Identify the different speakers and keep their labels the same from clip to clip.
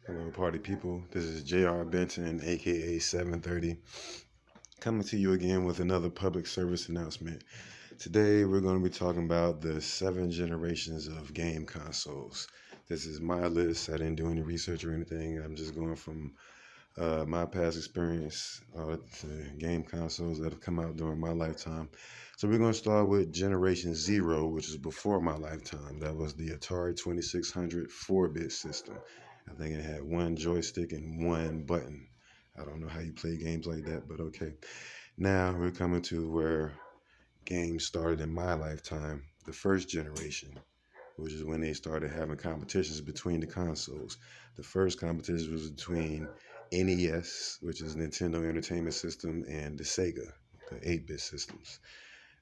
Speaker 1: Hello, party people. This is Benton, aka 730, coming to you again with another public service announcement. Today, we're going to be talking about the 7 generations of game consoles. This is my list. I didn't do any research or anything. I'm just going from my past experience to game consoles that have come out during my lifetime. So, we're going to start with Generation Zero, which is before my lifetime. That was the Atari 2600 4-bit system. I think it had one joystick and one button. I don't know how you play games like that, but okay. Now we're coming to where games started in my lifetime, the first generation, which is when they started having competitions between the consoles. The first competition was between NES, which is Nintendo Entertainment System, and the Sega, the 8-bit systems.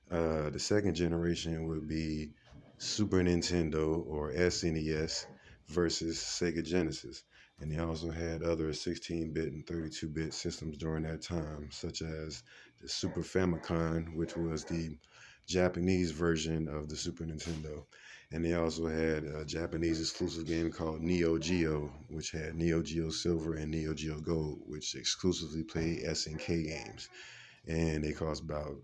Speaker 1: The second generation would be Super Nintendo or SNES versus Sega Genesis. And they also had other 16-bit and 32-bit systems during that time, such as the Super Famicom, which was the Japanese version of the Super Nintendo. And they also had a Japanese exclusive game called Neo Geo, which had Neo Geo Silver and Neo Geo Gold, which exclusively played SNK games. And they cost about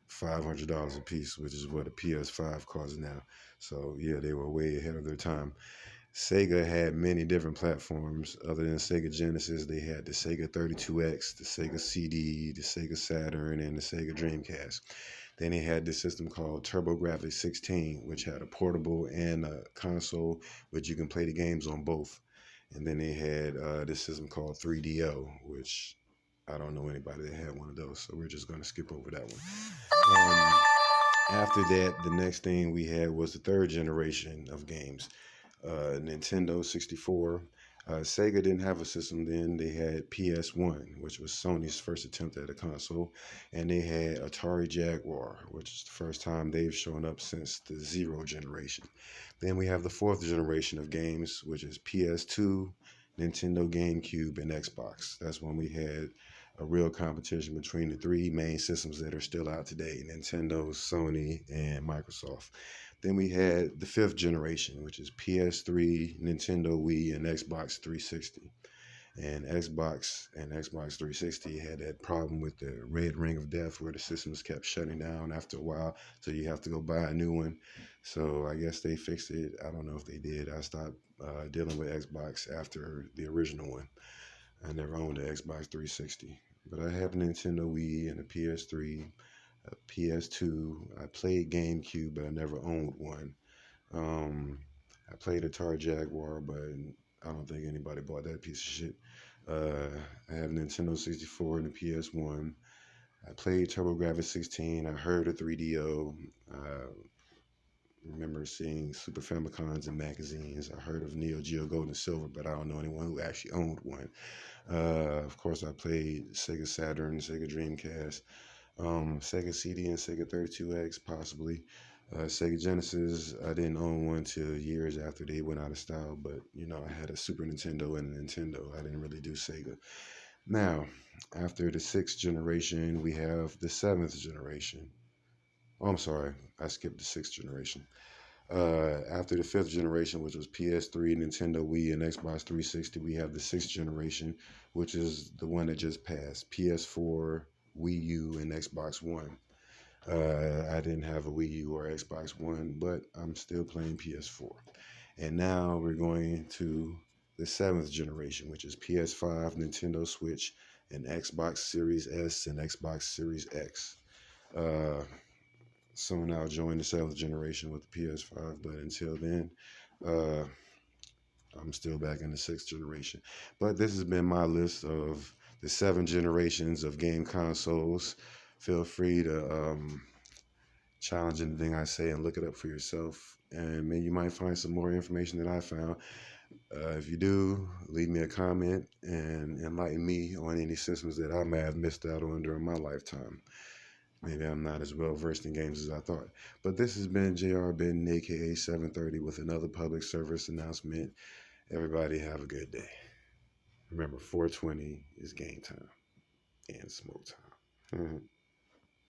Speaker 1: $500 a piece, which is what a PS5 costs now. So yeah, they were way ahead of their time. Sega had many different platforms other than Sega Genesis. They had the Sega 32X, the Sega CD, the Sega Saturn, and the Sega Dreamcast. Then they had this system called TurboGrafx 16, which had a portable and a console, which you can play the games on both. And then they had this system called 3DO, which I don't know anybody that had one of those, so we're just going to skip over that one. After that, the next thing we had was the third generation of games, Nintendo 64. Sega didn't have a system then. They had PS1, which was Sony's first attempt at a console, and they had Atari Jaguar, which is the first time they've shown up since the Zero generation. Then we have the fourth generation of games, which is PS2, Nintendo GameCube, and Xbox. That's when we had a real competition between the three main systems that are still out today: Nintendo, Sony, and Microsoft. Then we had the fifth generation, which is PS3, Nintendo Wii, and Xbox 360. And Xbox 360 had that problem with the red ring of death where the systems kept shutting down after a while, so you have to go buy a new one. So I guess they fixed it. I don't know if they did. I stopped dealing with Xbox after the original one. I never owned an Xbox 360, but I have a Nintendo Wii and a PS3, a PS2. I played GameCube, but I never owned one. I played Atari Jaguar, but I don't think anybody bought that piece of shit. I have Nintendo 64 and the PS1. I played TurboGrafx 16. I heard of 3DO. I remember seeing Super Famicons in magazines. I heard of Neo Geo Gold and Silver, but I don't know anyone who actually owned one. Of course, I played Sega Saturn, Sega Dreamcast, Sega CD and Sega 32X, possibly. Sega Genesis, I didn't own one till years after they went out of style, but I had a Super Nintendo and a Nintendo. I didn't really do Sega. Now, after the sixth generation, we have the seventh generation. Oh, I'm sorry, I skipped the sixth generation. After the fifth generation, which was PS3, Nintendo Wii, and Xbox 360, we have the sixth generation, which is the one that just passed: PS4, Wii U, and Xbox One. I didn't have a Wii U or Xbox One, but I'm still playing PS4. And now we're going to the seventh generation, which is PS5, Nintendo Switch, and Xbox Series S and Xbox Series X. Soon I'll join the seventh generation with the PS5, but until then, uh, I'm still back in the sixth generation. But this has been my list of the 7 generations of game consoles. Feel free to challenge anything I say and look it up for yourself. And maybe you might find some more information that I found. If you do, leave me a comment and enlighten me on any systems that I may have missed out on during my lifetime. Maybe I'm not as well versed in games as I thought. But this has been JR Benton, aka 730, with another public service announcement. Everybody have a good day. Remember, 420 is game time and smoke time.